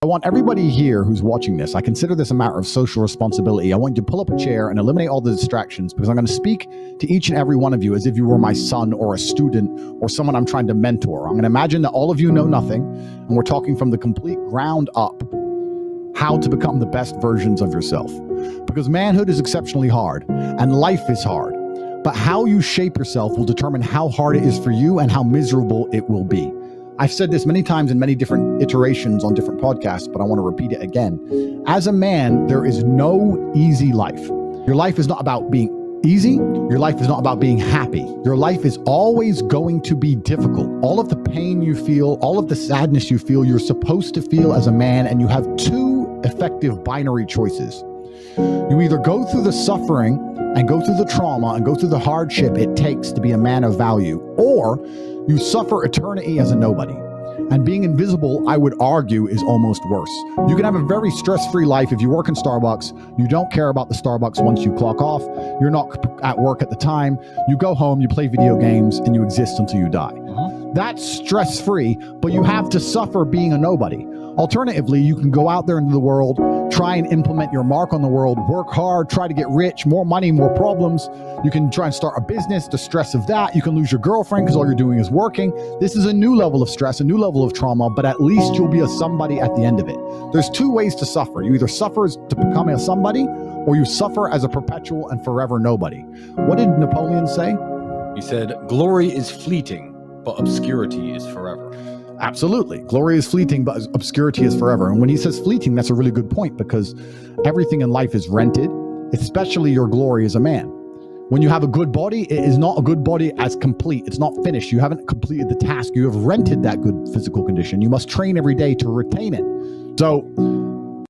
I want everybody here who's watching this, I consider this a matter of social responsibility. I want you to pull up a chair and eliminate all the distractions, because I'm going to speak to each and every one of you as if you were my son or a student or someone I'm trying to mentor. I'm going to imagine that all of you know nothing, and we're talking from the complete ground up how to become the best versions of yourself. Because manhood is exceptionally hard and life is hard, but how you shape yourself will determine how hard it is for you and how miserable it will be. I've said this many times in many different iterations on different podcasts, but I want to repeat it again. As a man, there is no easy life. Your life is not about being easy. Your life is not about being happy. Your life is always going to be difficult. All of the pain you feel, all of the sadness you feel, you're supposed to feel as a man, and you have two effective binary choices. You either go through the suffering and go through the trauma and go through the hardship it takes to be a man of value, or you suffer eternity as a nobody. And being invisible, I would argue, is almost worse. You can have a very stress-free life if you work in Starbucks. You don't care about the Starbucks once you clock off. You're not at work at the time. You go home, you play video games, and you exist until you die. That's stress-free, but you have to suffer being a nobody. Alternatively, you can go out there into the world, try and implement your mark on the world, work hard, try to get rich, more money, more problems. You can try and start a business, the stress of that. You can lose your girlfriend because all you're doing is working. This is a new level of stress, a new level of trauma, but at least you'll be a somebody at the end of it. There's two ways to suffer. You either suffer to become a somebody, or you suffer as a perpetual and forever nobody. What did Napoleon say? He said, "Glory is fleeting, but obscurity is forever." Absolutely. Glory is fleeting, but obscurity is forever. And when he says fleeting, that's a really good point, because everything in life is rented, especially your glory as a man. When you have a good body, it is not a good body as complete. It's not finished. You haven't completed the task. You have rented that good physical condition. You must train every day to retain it. So